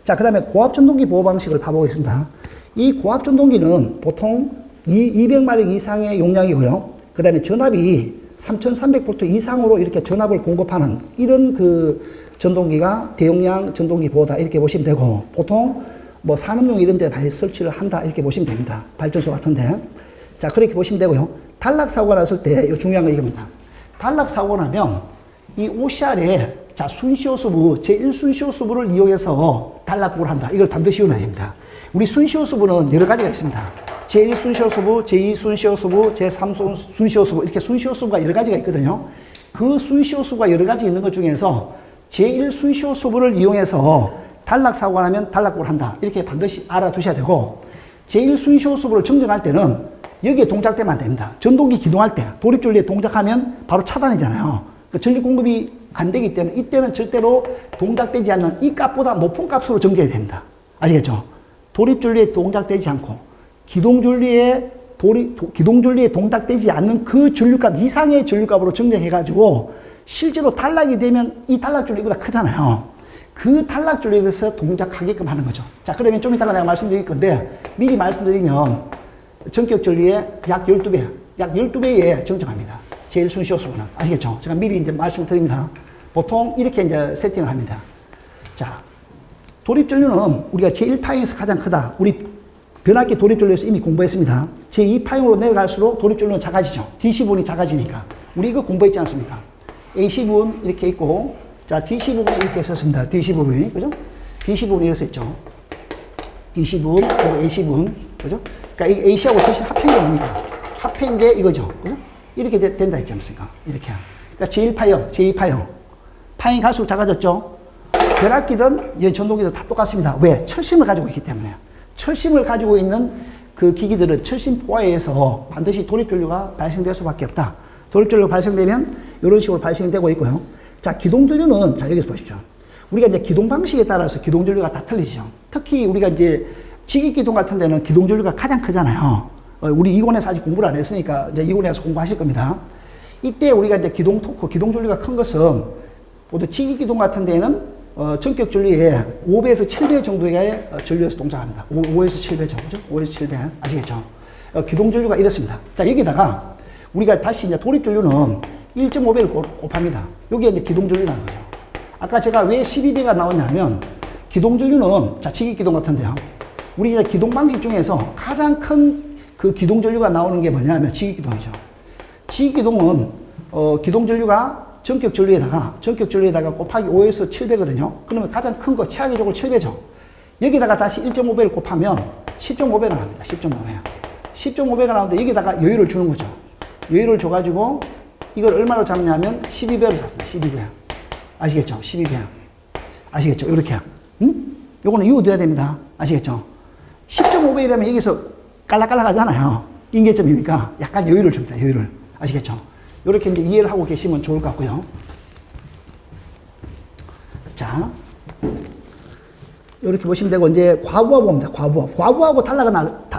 자, 그 다음에 고압전동기 보호 방식을 봐보겠습니다. 이 고압전동기는 보통 200마력 이상의 용량이고요. 그 다음에 전압이 3300V 이상으로 이렇게 전압을 공급하는 이런 그 전동기가 대용량 전동기 보호다 이렇게 보시면 되고, 보통 뭐 산업용 이런 데 많이 설치를 한다 이렇게 보시면 됩니다. 발전소 같은데. 자, 그렇게 보시면 되고요. 단락사고가 났을 때 중요한 건 이겁니다. 단락사고 나면 이 OCR에 자, 순시호수부, 제1순시호수부를 이용해서 단락부를 한다. 이걸 반드시 이용해야 됩니다. 우리 순시호수부는 여러 가지가 있습니다. 제1순시호수부, 제2순시호수부, 제3순시호수부 이렇게 순시호수부가 여러 가지가 있거든요. 그 순시호수부가 여러 가지 있는 것 중에서 제1순시호수부를 이용해서 단락사고가 나면 단락부를 한다. 이렇게 반드시 알아두셔야 되고, 제1순시호수부를 정정할 때는 여기에 동작되면 안 됩니다. 전동기 기동할 때 도립전류에 동작하면 바로 차단이잖아요. 그 전류 공급이 안 되기 때문에 이때는 절대로 동작되지 않는 이 값보다 높은 값으로 정제해야 됩니다. 아시겠죠? 도립전류에 동작되지 않고 기동전류에 동작되지 않는 그 전류값 이상의 전류값으로 정제해가지고 실제로 단락이 되면 이 단락전류보다 크잖아요. 그 단락전류에 대해서 동작하게끔 하는 거죠. 자, 그러면 좀 이따가 내가 말씀드릴 건데 미리 말씀드리면 전격전류의 약 12배, 약 12배에 정정합니다. 제1순시호수부는. 아시겠죠? 제가 미리 이제 말씀드립니다. 보통 이렇게 이제 세팅을 합니다. 자, 도립전류는 우리가 제1파형에서 가장 크다. 우리 변압기 도립전류에서 이미 공부했습니다. 제2파형으로 내려갈수록 도립전류는 작아지죠. DC 부분이 작아지니까. 우리 이거 공부했지 않습니까? AC 부분 이렇게 있고, 자, DC 부분 이렇게 썼습니다. DC 부분이. 그죠? DC 부분이 이렇게 썼죠. DC 부분, 그리고 AC 부분. 그죠? 그러니까 이 AC하고 DC는 합한 게 뭡니까? 합한 게 이거죠. 그죠? 이렇게 된다 했지 않습니까? 이렇게. 그러니까 제1파형, 제2파형. 파형이 갈수록 작아졌죠? 변압기든 전동기든 다 똑같습니다. 왜? 철심을 가지고 있기 때문에. 철심을 가지고 있는 그 기기들은 철심 포화에 의해서 반드시 도립전류가 발생될 수밖에 없다. 도립전류가 발생되면 이런 식으로 발생되고 있고요. 자, 기동전류는, 자, 여기서 보십시오. 우리가 이제 기동 방식에 따라서 기동전류가 다 틀리죠. 특히 우리가 이제 직입기동 같은 데는 기동전류가 가장 크잖아요. 우리 이곤에서 아직 공부를 안 했으니까 이제 이곤에서 공부하실 겁니다. 이때 우리가 이제 기동 토크, 기동전류가 큰 것은 모두 직입기동 같은 데는 전격전류의 5배에서 7배 정도의 전류에서 동작합니다. 5에서 7배죠. 그죠? 5에서 7배. 아시겠죠? 기동전류가 이렇습니다. 자, 여기다가 우리가 다시 이제 도립전류는 1.5배를 곱합니다. 여기에 이제 기동전류라는 거죠. 아까 제가 왜 12배가 나왔냐면, 기동전류는, 자, 직입기동 같은데요. 우리 이제 기동 방식 중에서 가장 큰 그 기동전류가 나오는 게 뭐냐면 직입기동이죠. 직입기동은, 기동전류가 전격전류에다가 곱하기 5에서 7배거든요. 그러면 가장 큰 거, 최악의적으로 7배죠. 여기다가 다시 1.5배를 곱하면 10.5배가 나옵니다. 10.5배가 나오는데 여기다가 여유를 주는 거죠. 여유를 줘가지고 이걸 얼마로 잡냐면 12배로 잡습니다. 12배. 아시겠죠? 12배. 아시겠죠? 이렇게. 응? 요거는 이웃돼야 됩니다. 아시겠죠? 10.5배이라면 여기서 깔락깔락 하잖아요. 인계점이니까 약간 여유를 줍니다. 여유를. 아시겠죠? 이렇게 이제 이해를 하고 계시면 좋을 것 같고요. 자, 이렇게 보시면 되고, 이제 과부하 보호입니다. 과부하하고 단락은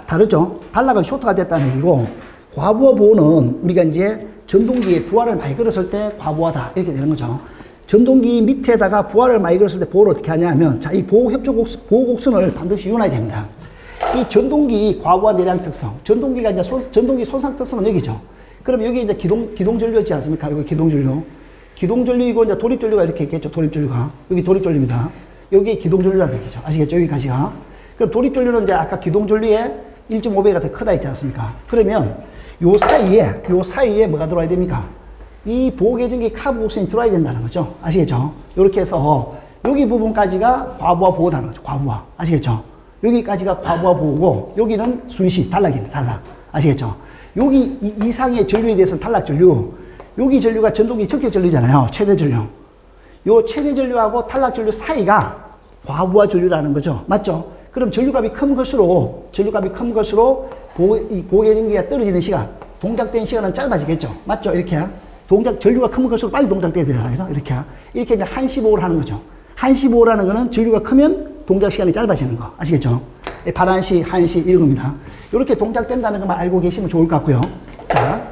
다르죠? 단락은 쇼트가 됐다는 얘기고, 과부하 보호는 우리가 이제 전동기에 부하를 많이 걸었을 때 과부하다. 이렇게 되는 거죠. 전동기 밑에다가 부하를 많이 걸었을 때 보호를 어떻게 하냐면, 자, 이 보호곡선을 반드시 이용해야 됩니다. 이 전동기 과부하 내장 특성, 전동기가 이제 전동기 손상 특성은 여기죠. 그럼 여기 이제 기동전류였지 않습니까? 여기 기동전류. 기동전류이고 이제 도립전류가 이렇게 있겠죠. 도립전류가. 여기 도립전류입니다. 여기 기동전류라는 얘기죠. 아시겠죠? 여기까지가. 그럼 도립전류는 이제 아까 기동전류의 1.5배가 더 크다 했지 않습니까? 그러면 요 사이에 뭐가 들어와야 됩니까? 이 보호계정기 카브 곡선이 들어와야 된다는 거죠. 아시겠죠? 이렇게 해서 여기 부분까지가 과부하 보호다는 거죠. 과부하. 아시겠죠? 여기까지가 과부하 보호고 여기는 순시, 단락입니다. 단락. 아시겠죠? 여기 이상의 전류에 대해서는 단락전류. 여기 전류가 전동기 전격전류잖아요. 최대전류. 요 최대전류하고 단락전류 사이가 과부하 전류라는 거죠. 맞죠? 그럼 전류값이 크면 클수록 보호계정기가 떨어지는 시간, 동작된 시간은 짧아지겠죠. 맞죠? 이렇게. 전류가 크면 클수록 빨리 동작돼야 되잖아요. 이렇게 이제 한시보호를 하는 거죠. 한시보호라는 거는 전류가 크면 동작 시간이 짧아지는 거. 아시겠죠? 반한시, 한시 이런 겁니다. 이렇게 동작된다는 것만 알고 계시면 좋을 것 같고요. 자,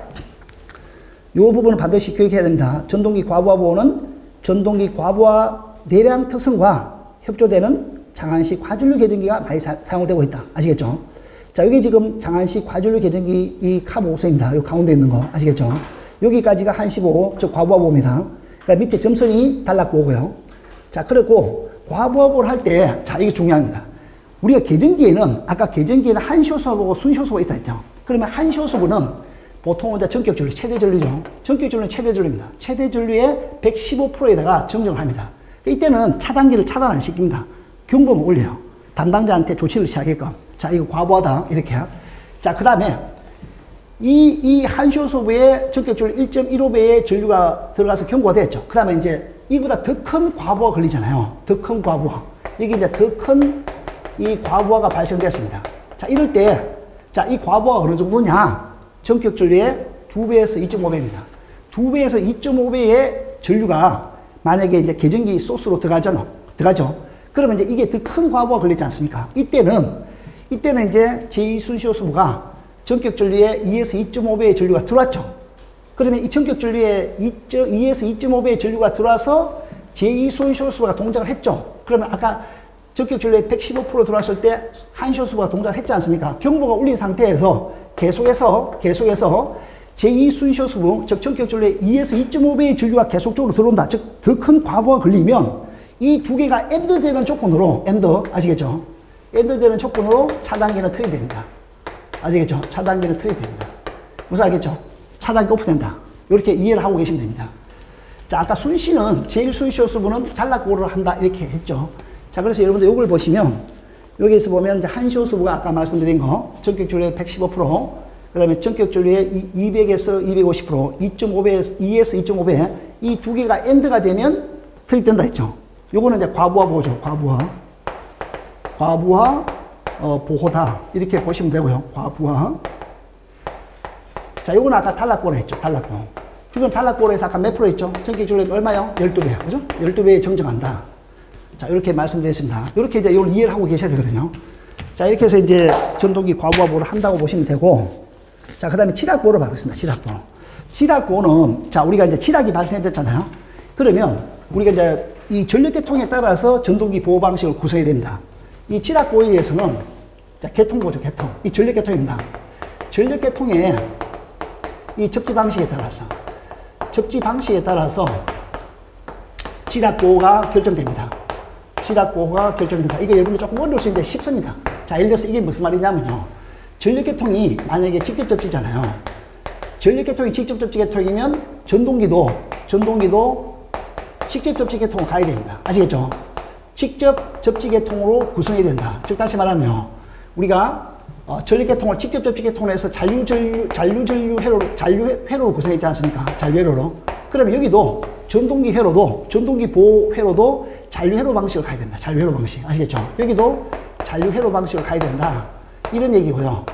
이 부분은 반드시 기억해야 됩니다. 전동기 과부하 보호는 전동기 과부하 내량 특성과 협조되는 장안식 과전류 계전기가 많이 사용되고 있다. 아시겠죠? 자, 여기 지금 장안식 과전류 계전기 이 카보5세입니다. 요 가운데 있는 거 아시겠죠? 여기까지가 한시보, 즉 과부하보입니다. 그러니까 밑에 점선이 단락보고요. 자, 그리고 과부하보를 할 때, 자, 이게 중요합니다. 우리가 계전기에는, 아까 계전기에는 한시호수하고 순시호수가 있다 했죠. 그러면 한시호수는 보통은 이제 전격전류, 최대전류죠. 전격전류는 최대전류입니다. 최대전류의 115%에다가 정정을 합니다. 이때는 차단기를 차단 안 시킵니다. 경보음을 올려요. 담당자한테 조치를 취하게끔. 자, 이거 과부하다. 이렇게. 자, 그 다음에 이 한시호수부에 전격전류 1.15배의 전류가 들어가서 경고가 됐죠. 그 다음에 이제 이보다 더 큰 과부하가 걸리잖아요. 더 큰 과부하. 이게 이제 더 큰 이 과부하가 발생됐습니다. 자, 이럴 때, 자, 이 과부하가 어느 정도냐? 전격전류의 2배에서 2.5배입니다. 2배에서 2.5배의 전류가 만약에 이제 계전기 소스로 들어가죠. 그러면 이제 이게 더 큰 과부하가 걸리지 않습니까? 이때는 이제 제2순시호수부가 전격전류의 2에서 2.5배의 전류가 들어왔죠. 그러면 이 전격전류의 2에서 2.5배의 전류가 들어와서 제2순시호수부가 동작을 했죠. 그러면 아까 전격전류의 115% 들어왔을 때 한시호수부가 동작을 했지 않습니까? 경보가 울린 상태에서 계속해서 제2순시호수부, 즉 전격전류의 2에서 2.5배의 전류가 계속적으로 들어온다. 즉, 더 큰 과부하가 걸리면 이 두 개가 엔드되는 조건으로, 아시겠죠? 엔드되는 조건으로 차단기는 트리됩니다. 아시겠죠? 차단기는 트리됩니다. 무슨 알겠죠? 차단기 오프된다. 이렇게 이해를 하고 계시면 됩니다. 자, 아까 순시는, 제1순시호수부는 잔락고를 한다. 이렇게 했죠. 자, 그래서 여러분들 이걸 보시면, 여기에서 보면 이제 한시호수부가 아까 말씀드린 거, 전격전류의 115%, 그 다음에 전격전류의 200에서 250%, 2에서 2.5배, 이 두 개가 엔드가 되면 트립된다 했죠. 요거는 이제 과부하 보호죠. 과부하, 보호다. 이렇게 보시면 되고요. 과부하. 자, 요거는 아까 탈락고로 했죠. 탈락고. 지금 탈락고로 해서 아까 몇 프로 했죠? 전격전류가 얼마요? 12배. 그죠? 12배에 정정한다. 자, 이렇게 말씀드렸습니다. 이렇게 이제 이걸 이해를 하고 계셔야 되거든요. 자, 이렇게 해서 이제 전동기 과부하보를 한다고 보시면 되고, 자, 그 다음에 칠학보를 봐보겠습니다. 칠학보. 칠학보는, 자, 우리가 이제 칠학이 발생했잖아요. 그러면 우리가 이제 이 전력계통에 따라서 전동기 보호 방식을 구성해야 됩니다. 이 칠학보에 대해서는, 자, 계통보죠, 계통. 이 전력계통입니다. 전력계통의 이 접지 방식에 따라서 칠학보가 결정됩니다. 칠학보가 결정된다. 이게 여러분들 조금 어려울 수 있는데 쉽습니다. 자, 예를 들어서 이게 무슨 말이냐면요. 전력계통이 만약에 직접 접지잖아요. 전력계통이 직접 접지 계통이면 전동기도 직접 접지 계통으로 가야 됩니다. 아시겠죠? 직접 접지 계통으로 구성해야 된다. 즉 다시 말하면 우리가 전력계통을 직접 접지 계통으로 해서 잔류회로로 구성했지 않습니까? 잔류회로로. 그러면 여기도 전동기 보호 회로도 잔류회로 방식으로 가야 된다. 잔류회로 방식. 아시겠죠? 여기도 잔류회로 방식으로 가야 된다. 이런 얘기고요.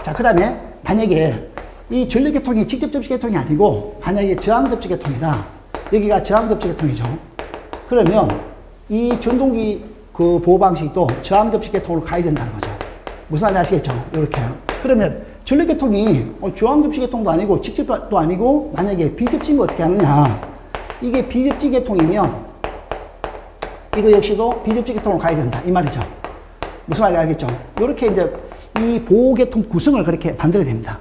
자, 그 다음에 만약에 이 전력계통이 직접 접지 계통이 아니고 만약에 저항 접지 계통이다. 여기가 저항 접지 계통이죠. 그러면 이 전동기 그 보호 방식도 저항 접지 계통으로 가야 된다는 거죠. 무슨 말인지 아시겠죠? 이렇게. 그러면 전력계통이 저항 접지 계통도 아니고 직접도 아니고 만약에 비접지면 어떻게 하느냐. 이게 비접지 계통이면 이거 역시도 비접지 계통으로 가야 된다. 이 말이죠. 무슨 말인지 알겠죠? 이렇게 이제 이 보호계통 구성을 그렇게 만들어야 됩니다.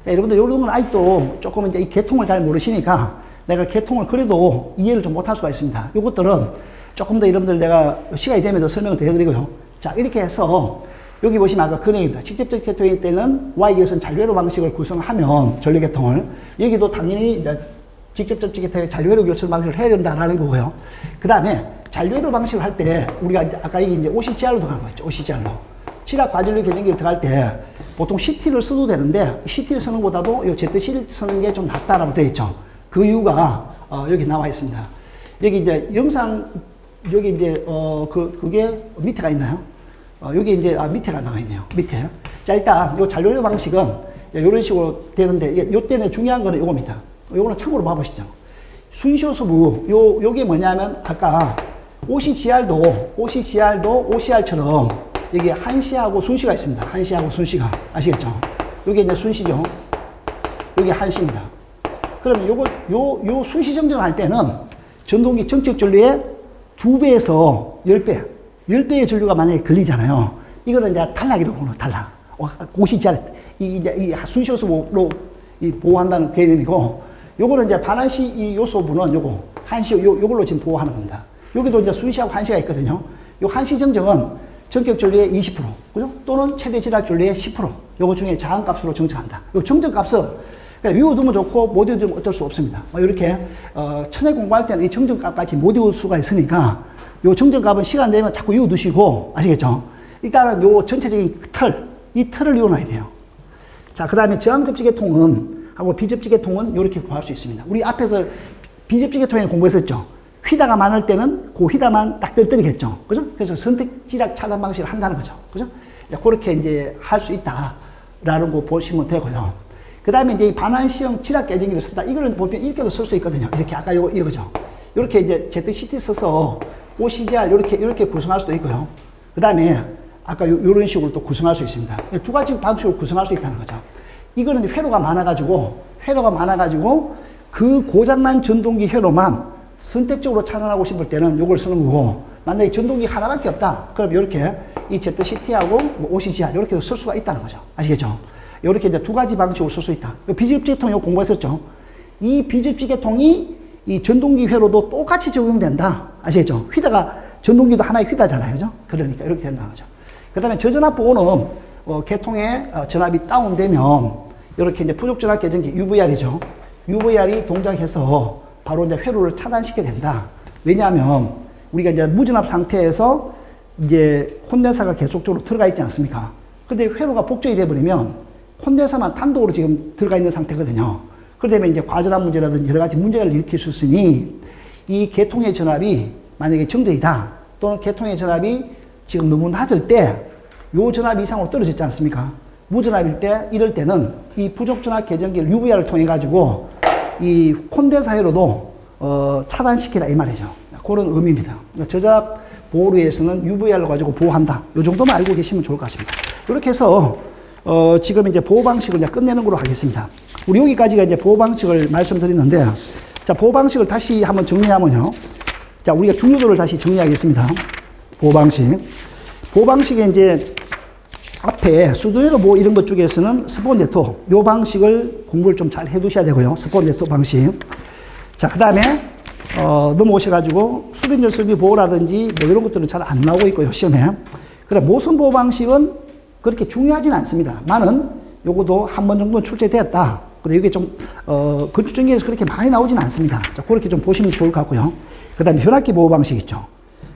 자, 여러분들 이런 건 아직도 조금 이제 이 계통을 잘 모르시니까 내가 계통을 그래도 이해를 좀 못할 수가 있습니다. 이것들은 조금 더 여러분들 내가 시간이 되면 더 설명을 드려드리고요. 자, 이렇게 해서 여기 보시면 아까 근행입니다. 직접적 계통일 때는 Y기에서는 잔류회로 방식을 구성하면 전류계통을 여기도 당연히 이제 직접적 계통의 잔류회로 교체 방식을 해야 된다라는 거고요. 그 다음에 잔류회로 방식을 할 때 우리가 이제 아까 이게 이제 OCGR로 들어간 거였죠. OCGR로. 칠학 과전류 계전기를 들어갈 때 보통 CT를 써도 되는데 CT를 쓰는 것보다도 이 ZC를 쓰는 게 좀 낫다라고 되어 있죠. 그 이유가 여기 나와 있습니다. 여기 이제 영상 여기 이제 그게 밑에가 있나요? 여기 이제 밑에가 나와 있네요. 밑에. 자, 일단 요 잔류회 방식은 이런 식으로 되는데 요때는 중요한 거는 요겁니다. 요거는 참고로 봐보시죠. 순시호수부 요게 뭐냐면 아까 OCGR도 OCR처럼 여기 한시하고 순시가 있습니다. 한시하고 순시가. 아시겠죠? 요게 이제 순시죠. 요게 한시입니다. 그럼 요 순시 정정을 할 때는 전동기 전격 전류의 2배에서 10배. 10배의 전류가 만약에 걸리잖아요. 이거는 이제 탈락이라고 보는 탈락. 고시지하, 이 순시요소로 보호한다는 개념이고, 요거는 이제 반환시 이 요소분은 요거, 한시, 요걸로 지금 보호하는 겁니다. 여기도 이제 순시하고 한시가 있거든요. 요 한시 정정은 전격 전류의 20%, 그죠? 또는 최대 지락 전류의 10%. 요거 중에 자한값으로 정정한다. 요 정정값은, 그러니까 외워두면 좋고, 못 외워두면 어쩔 수 없습니다. 이렇게, 처음에 공부할 때는 이 정정값까지 못 외울 수가 있으니까, 요 정정값은 시간 되면 자꾸 외워두시고, 아시겠죠? 일단은 요 전체적인 틀, 이 틀을 외워놔야 돼요. 자, 그 다음에 저항접지계통은, 하고 비접지계통은 이렇게 구할 수 있습니다. 우리 앞에서 비접지계통에 공부했었죠. 휘다가 많을 때는 그 휘다만 딱 떨어뜨리겠죠. 그죠? 그래서 선택지락 차단 방식을 한다는 거죠. 그죠? 그렇게 이제 할 수 있다라는 거 보시면 되고요. 그 다음에 이제 반환시형 지락 깨정기를 쓴다. 이거는 보면 이렇게도 쓸 수 있거든요. 이렇게 아까 이거죠. 이렇게 이제 ZCT 써서 OCGR 이렇게 구성할 수도 있고요. 그 다음에 아까 요런 식으로 또 구성할 수 있습니다. 두 가지 방식으로 구성할 수 있다는 거죠. 이거는 회로가 많아가지고 그 고장난 전동기 회로만 선택적으로 차단하고 싶을 때는 요걸 쓰는 거고, 만약에 전동기 하나밖에 없다. 그럼 이렇게 이 ZCT하고 OCGR 이렇게 쓸 수가 있다는 거죠. 아시겠죠? 이렇게 이제 두 가지 방식으로 쓸 수 있다. 비접지계통 이거 공부했었죠? 이 비접지계통이 이 전동기 회로도 똑같이 적용된다. 아시겠죠? 휘다가 전동기도 하나의 휘다잖아요. 그죠? 그러니까 이렇게 된다는 거죠. 그 다음에 저전압 보호는 계통의 전압이 다운되면 이렇게 이제 부족전압 계정기 UVR이죠. UVR이 동작해서 바로 이제 회로를 차단시켜야 된다. 왜냐하면 우리가 이제 무전압 상태에서 이제 콘덴사가 계속적으로 들어가 있지 않습니까? 근데 회로가 복종이 돼버리면 콘덴사만 단독으로 지금 들어가 있는 상태거든요. 그러면 이제 과전압 문제라든지 여러 가지 문제를 일으킬 수 있으니 이 계통의 전압이 만약에 정적이다. 또는 계통의 전압이 지금 너무 낮을 때 요 전압 이상으로 떨어졌지 않습니까? 무전압일 때 이럴 때는 이 부족전압 계정기를 UVR을 통해 가지고 이 콘덴사 회로도 차단시키라 이 말이죠. 그런 의미입니다. 저전압 보호를 위해서는 UVR을 가지고 보호한다. 요 정도만 알고 계시면 좋을 것 같습니다. 이렇게 해서 지금 이제 보호 방식을 이제 끝내는 걸로 하겠습니다. 우리 여기까지가 이제 보호 방식을 말씀드리는데, 자, 보호 방식을 다시 한번 정리하면요. 자, 우리가 중요도를 다시 정리하겠습니다. 보호 방식. 보호 방식에 이제 앞에 수도회로 뭐 이런 것 쪽에서는 스폰 네트워크, 요 방식을 공부를 좀 잘 해두셔야 되고요. 스폰 네트워크 방식. 자, 그 다음에, 넘어오셔가지고 수변 열설비 보호라든지 뭐 이런 것들은 잘 안 나오고 있고요, 시험에. 그래, 모선 보호 방식은 그렇게 중요하진 않습니다. 많은 요것도 한 번 정도는 출제되었다. 근데 이게 좀, 건축 전기에서 그렇게 많이 나오진 않습니다. 자, 그렇게 좀 보시면 좋을 것 같고요. 그 다음에 변압기 보호 방식 있죠.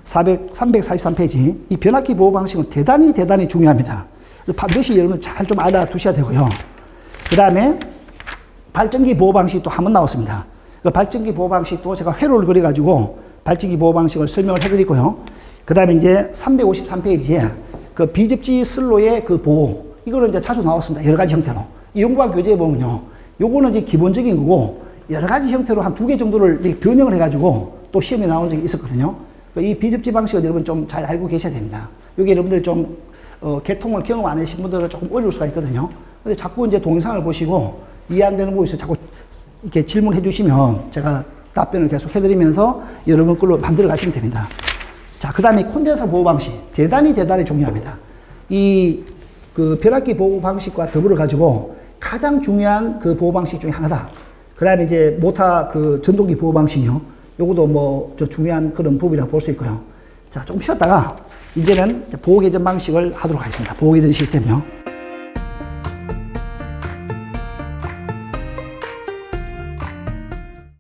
343페이지. 이 변압기 보호 방식은 대단히 중요합니다. 반드시 여러분 잘 좀 알아두셔야 되고요. 그 다음에 발전기 보호 방식이 또 한 번 나왔습니다. 그 발전기 보호 방식도 제가 회로를 그려가지고 발전기 보호 방식을 설명을 해드리고요. 그 다음에 이제 353페이지에 그 비접지 슬로의 그 보호, 이거는 이제 자주 나왔습니다. 여러 가지 형태로. 이 연구와 교재에 보면요. 요거는 이제 기본적인 거고, 여러 가지 형태로 한 2개 정도를 변형을 해가지고 또 시험에 나온 적이 있었거든요. 이 비접지 방식을 여러분 좀 잘 알고 계셔야 됩니다. 여기 여러분들 좀 계통을 경험 안 하신 분들은 조금 어려울 수가 있거든요. 근데 자꾸 이제 동영상을 보시고 이해 안 되는 부분에서 자꾸 이렇게 질문해 주시면 제가 답변을 계속 해드리면서 여러분 걸로 만들어 가시면 됩니다. 자, 그 다음에 콘덴서 보호 방식. 대단히 중요합니다. 이 그 변압기 보호 방식과 더불어 가지고 가장 중요한 그 보호 방식 중에 하나다. 그 다음에 이제 모타 그 전동기 보호 방식이요. 요것도 뭐 저 중요한 그런 부분이라고 볼 수 있고요. 자, 좀 쉬었다가 이제는 보호 개전 방식을 하도록 하겠습니다. 보호 개전 시스템이요.